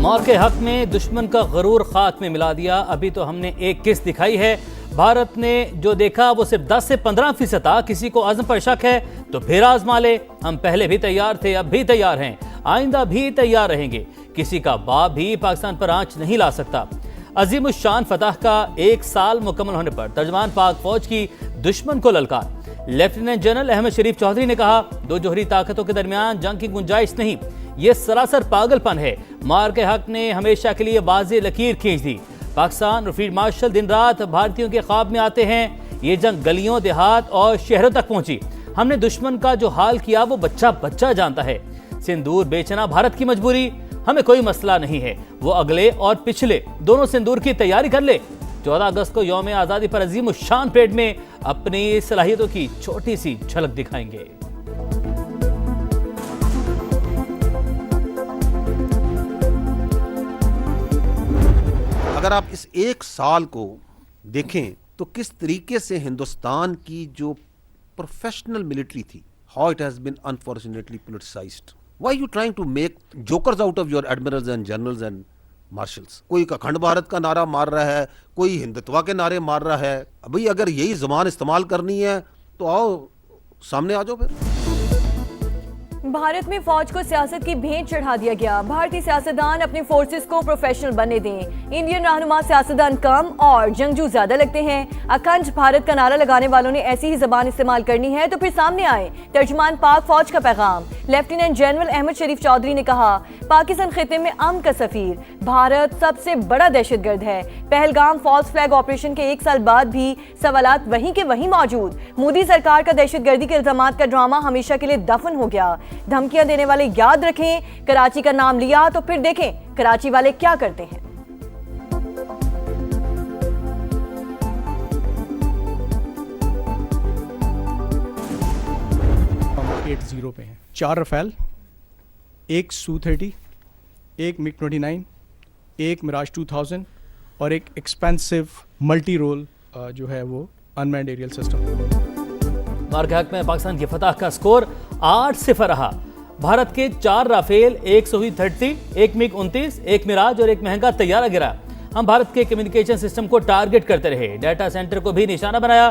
مارکے حق میں دشمن کا غرور خاک میں ملا دیا. ابھی تو ہم نے ایک قسط دکھائی ہے. بھارت نے جو دیکھا وہ صرف 10 سے 15% تھا. کسی کو عزم پر شک ہے تو پھر آزما لے. ہم پہلے بھی تیار تھے, اب بھی تیار ہیں, آئندہ بھی تیار رہیں گے. کسی کا باپ بھی پاکستان پر آنچ نہیں لا سکتا. عظیم الشان فتح کا 1 سال مکمل ہونے پر ترجمان پاک فوج کی دشمن کو للکار. لیفٹیننٹ جنرل احمد شریف چودھری نے کہا, دو جوہری طاقتوں کے درمیان جنگ کی گنجائش نہیں, یہ سراسر پاگل پن ہے. مارکے حق نے ہمیشہ کے لیے واضح لکیر کھینچ دی. پاکستان اور فیلڈ مارشل دن رات بھارتیوں کے خواب میں آتے ہیں. یہ جنگ گلیوں, دیہات اور شہروں تک پہنچی. ہم نے دشمن کا جو حال کیا وہ بچہ بچہ جانتا ہے. سندور بیچنا بھارت کی مجبوری, ہمیں کوئی مسئلہ نہیں ہے. وہ اگلے اور پچھلے دونوں سندور کی تیاری کر لے. 14 اگست کو یوم آزادی پر عظیم الشان پریڈ میں اپنی صلاحیتوں کی چھوٹی سی جھلک دکھائیں گے. اگر آپ اس 1 سال کو دیکھیں تو کس طریقے سے ہندوستان کی جو پروفیشنل ملٹری تھی, how it has been unfortunately politicized. Why are you trying to make jokers out of your admirals and generals and marshals? کوئی اکھنڈ بھارت کا نعرہ مار رہا ہے, کوئی ہندتوا کے نعرے مار رہا ہے. ابھی اگر یہی زبان استعمال کرنی ہے تو آؤ سامنے آ جاؤ. پھر بھارت میں فوج کو سیاست کی بھینٹ چڑھا دیا گیا. بھارتی سیاستدان اپنے فورسز کو پروفیشنل بننے دیں. انڈین رہنما سیاستدان کم اور جنگجو زیادہ لگتے ہیں. اکھنڈ بھارت کا نعرہ لگانے والوں نے ایسی ہی زبان استعمال کرنی ہے تو پھر سامنے آئے. ترجمان پاک فوج کا پیغام. لیفٹیننٹ جنرل احمد شریف چودھری نے کہا, پاکستان خطے میں امن کا سفیر. بھارت سب سے بڑا دہشت گرد ہے. پہلگام فالس فلیگ آپریشن کے 1 سال بعد بھی سوالات وہیں کے وہیں موجود. مودی سرکار کا دہشت گردی کے الزامات کا ڈرامہ ہمیشہ کے لیے دفن ہو گیا. دھمکیاں دینے والے یاد رکھیں, کراچی کا نام لیا تو پھر دیکھیں کراچی والے کیا کرتے ہیں. ہم 8-0 پہ ہیں. 4 رفیل, 1 سو-30, 1 MiG-29, 1 میراج 2000 اور ایک ایکسپینسو ملٹی رول جو ہے وہ انمینڈ ایریل سسٹم. مارکے حق میں پاکستان کی فتح کا سکور 8-0 رہا. بھارت کے 4 رافیل, 1 سو-30, 1 MiG-29, 1 میراج اور 1 مہنگا طیارہ گرا. ہم بھارت کے کمیونیکیشن سسٹم کو ٹارگٹ کرتے رہے, ڈیٹا سینٹر کو بھی نشانہ بنایا.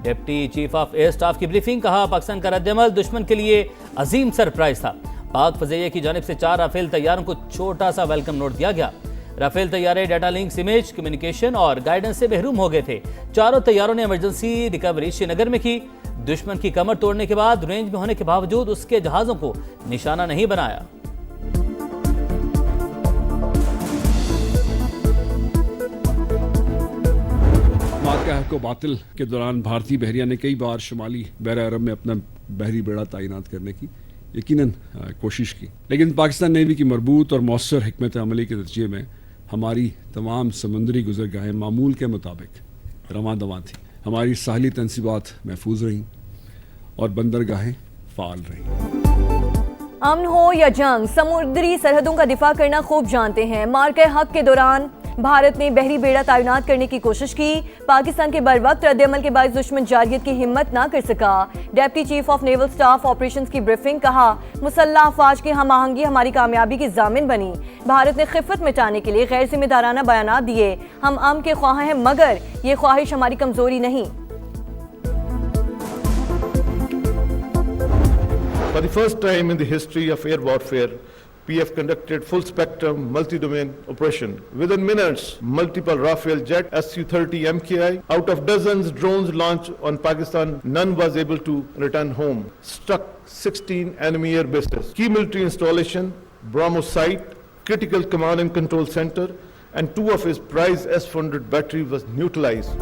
Deputy chief of air staff کی بریفنگ. کہا, پاکستان کا رد عمل دشمن کے لیے عظیم سرپرائز تھا. پاک فضائیہ کی جانب سے 4 رافیل طیاروں کو چھوٹا سا ویلکم نوٹ دیا گیا. رافیل طیارے ڈیٹا لنکس, امیج کمیونیکیشن اور گائیڈنس سے محروم ہو گئے تھے. چاروں طیاروں نے ایمرجنسی ریکوری شری نگر میں کی. دشمن کی کمر توڑنے کے بعد رینج میں ہونے کے باوجود اس کے جہازوں کو نشانہ نہیں بنایا. مارکے حق و باطل کے دوران بھارتی بحریہ نے کئی بار شمالی بحر عرب میں اپنا بحری بیڑا تعینات کرنے کی یقیناً کوشش کی, لیکن پاکستان نیوی کی مربوط اور مؤثر حکمت عملی کے نتیجے میں ہماری تمام سمندری گزرگاہیں معمول کے مطابق رواں دواں تھیں. ہماری ساحلی تنصیبات محفوظ رہیں اور بندرگاہیں فعال رہیں. امن ہو یا جنگ, سمندری سرحدوں کا دفاع کرنا خوب جانتے ہیں. مارکے حق کے دوران بھارت نے بحری بیڑا تعینات کرنے کی کوشش کی. پاکستان کے بروقت رد عمل کے باعث دشمن جارحیت کی ہمت نہ کر سکا. Deputy chief of naval staff operations کی بریفنگ. کہا, مسلح افواج کی ہم آہنگی ہماری کامیابی کی ضامن بنی. بھارت نے خفت مٹانے کے لیے غیر ذمہ دارانہ بیانات دیے. ہم امن کے خواہاں ہیں مگر یہ خواہش ہماری کمزوری نہیں. For the first time in the history of air warfare, PF conducted full-spectrum multi-domain operation. Within minutes, multiple Rafale jet Su-30 MKI. Out of dozens drones launched on Pakistan, none was able to return home. Struck 16 enemy air bases. Key military installation, BrahMos site, critical command and control center, and 2 of his prized S-400 battery was neutralized.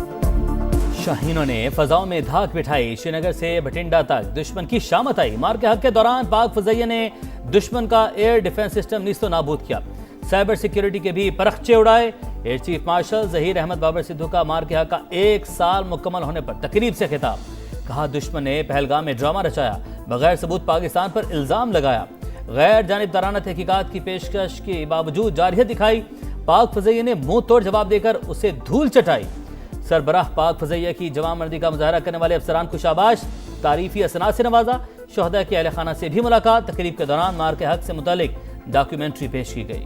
شاہینوں نے فضاؤں میں دھاک بٹھائی. شری نگر سے بھٹنڈا تک دشمن کی شامت آئی. مارکے حق کے دوران پاک فضائیہ نے دشمن کا ایئر ڈیفنس سسٹم نیست و نابود کیا. سائبر سیکیورٹی کے بھی پرخچے اڑائے. Air chief marshal Zaheer Ahmed Babar Sidhu کا مارکے حق کا 1 سال مکمل ہونے پر تقریب سے خطاب. کہا, دشمن نے پہلگام میں ڈرامہ رچایا, بغیر ثبوت پاکستان پر الزام لگایا, غیر جانبدارانہ تحقیقات کی پیشکش کے باوجود جارحیت دکھائی. پاک فضائیہ نے منہ توڑ جواب دے کر اسے دھول چٹائی. سربراہ پاک فضائیہ کی جوان مردی کا مظاہرہ کرنے والے افسران کو شاباش, تعریفی اسناد سے نوازا. شہداء کے اہل خانہ سے بھی ملاقات. تقریب کے دوران مارکے حق سے متعلق ڈاکیومنٹری پیش کی گئی.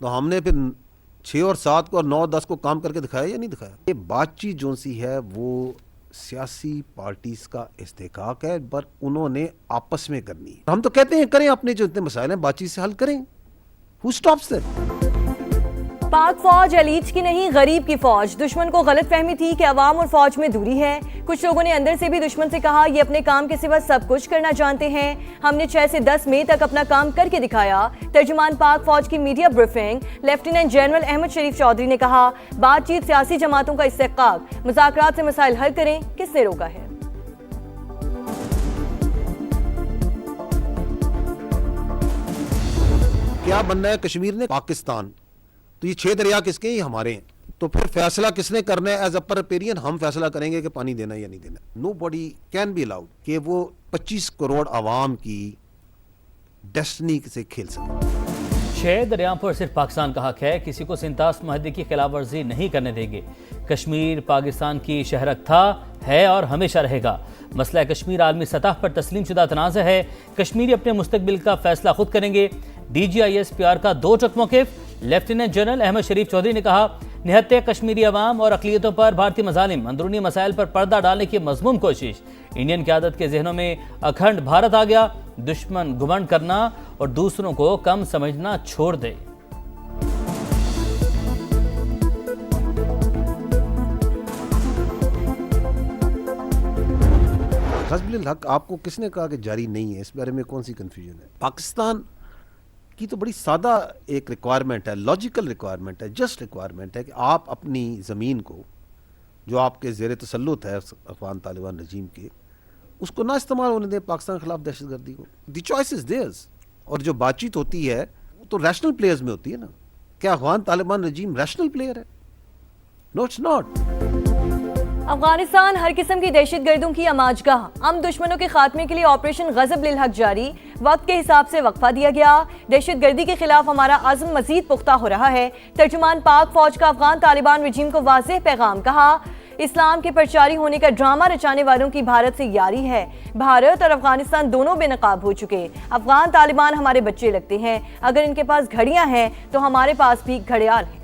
تو ہم نے پھر 6 اور 7 کو اور 9 اور 10 کو کام کر کے دکھایا یا نہیں دکھایا؟ یہ بات چیت جو سی ہے وہ سیاسی پارٹیز کا استحقاق ہے، پر انہوں نے آپس میں کرنی ہے. ہم تو کہتے ہیں کریں، اپنے جو اتنے مسائل ہیں بات چیت سے حل کریں. Who stops that? پاک فوج ایلیٹ کی نہیں غریب کی فوج. دشمن کو غلط فہمی تھی کہ عوام اور فوج میں دوری ہے. کچھ لوگوں نے اندر سے بھی دشمن سے کہا یہ اپنے کام کے سوا سب کچھ کرنا جانتے ہیں. ہم نے 6 سے 10 مئی تک اپنا کام کر کے دکھایا. ترجمان پاک فوج کی media briefing lieutenant general Ahmed Sharif Chaudhry نے کہا بات چیت سیاسی جماعتوں کا استحقاق. مذاکرات سے مسائل حل کریں، کس نے روکا ہے؟ کیا بننا ہے کشمیر نے؟ پاکستان. تو یہ 6 دریا کس کے ہیں؟ یہ ہمارے ہیں. تو پھر فیصلہ کس نے کرنا ہے؟ ایز اے ریپیرین ہم فیصلہ کریں گے کہ پانی دینا ہے یا نہیں دینا. نو باڈی کین بی الاؤڈ کہ وہ 25 کروڑ عوام کی ڈیسٹنی سے کھیل سکے. 6 دریاؤں پر صرف پاکستان کا حق ہے، کسی کو سنتاس معاہدے کی خلاف ورزی نہیں کرنے دیں گے. کشمیر پاکستان کی شہرک تھا، ہے اور ہمیشہ رہے گا. مسئلہ کشمیر عالمی سطح پر تسلیم شدہ تنازع ہے. کشمیری اپنے مستقبل کا فیصلہ خود کریں گے. DGISPR کا 2 ٹک موقف. لیفٹیننٹ جنرل احمد شریف چودھری نے کہا نہتے کشمیری عوام اور اقلیتوں پر بھارتی مظالم، اندرونی مسائل پر پردہ ڈالنے کی مذموم کوشش. انڈین قیادت کے ذہنوں میں اکھنڈ بھارت آ گیا. دشمن گھمنڈ کرنا اور دوسروں کو کم سمجھنا چھوڑ دے. حزب الحق آپ کو کس نے کہا کہ جاری نہیں ہے؟ اس بارے میں کون سی کنفیوژن ہے؟ پاکستان کی تو بڑی سادہ ایک ریکوائرمنٹ ہے، لاجیکل ریکوائرمنٹ ہے، جسٹ ریکوائرمنٹ ہے کہ آپ اپنی زمین کو جو آپ کے زیر تسلط ہے افغان طالبان رجیم کے، اس کو نہ استعمال ہونے دیں پاکستان کے خلاف دہشت گردی کو. The choice is theirs. اور جو بات چیت ہوتی ہے وہ تو ریشنل پلیئرز میں ہوتی ہے نا. کیا افغان طالبان رجیم ریشنل پلیئر ہے؟ نو اٹس ناٹ. افغانستان ہر قسم کی دہشت گردوں کی اماجگاہ. ہم دشمنوں کے خاتمے کے لیے آپریشن غضب للحق جاری. وقت کے حساب سے وقفہ دیا گیا. دہشت گردی کے خلاف ہمارا عزم مزید پختہ ہو رہا ہے. ترجمان پاک فوج کا افغان طالبان رجیم کو واضح پیغام. کہا اسلام کے پرچاری ہونے کا ڈرامہ رچانے والوں کی بھارت سے یاری ہے. بھارت اور افغانستان دونوں بے نقاب ہو چکے. افغان طالبان ہمارے بچے لگتے ہیں. اگر ان کے پاس گھڑیاں ہیں تو ہمارے پاس بھی گھڑیال ہیں.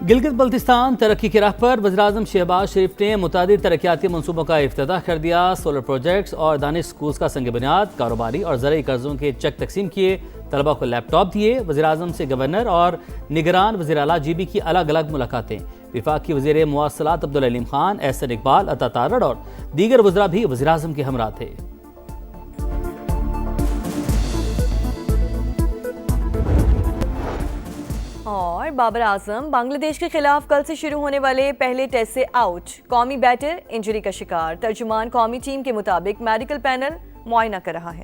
گلگت بلتستان ترقی کی راہ پر وزیراعظم شہباز شریف نے متعدد ترقیاتی منصوبوں کا افتتاح کر دیا. سولر پروجیکٹس اور دانش سکولز کا سنگ بنیاد، کاروباری اور زرعی قرضوں کے چیک تقسیم کیے، طلبہ کو لیپ ٹاپ دیے. وزیراعظم سے گورنر اور نگران وزیر اعلیٰ GB کی الگ الگ ملاقاتیں. وفاقی وزیر مواصلات عبدالعلیم خان، احسن اقبال، عطا تارڑ اور دیگر وزراء بھی وزیراعظم کے ہمراہ تھے. اور بابر اعظم بنگلہ دیش کے خلاف کل سے شروع ہونے والے پہلے ٹیسٹ سے آؤٹ. قومی بیٹر انجری کا شکار. ترجمان قومی ٹیم کے مطابق میڈیکل پینل معائنہ کر رہا ہے.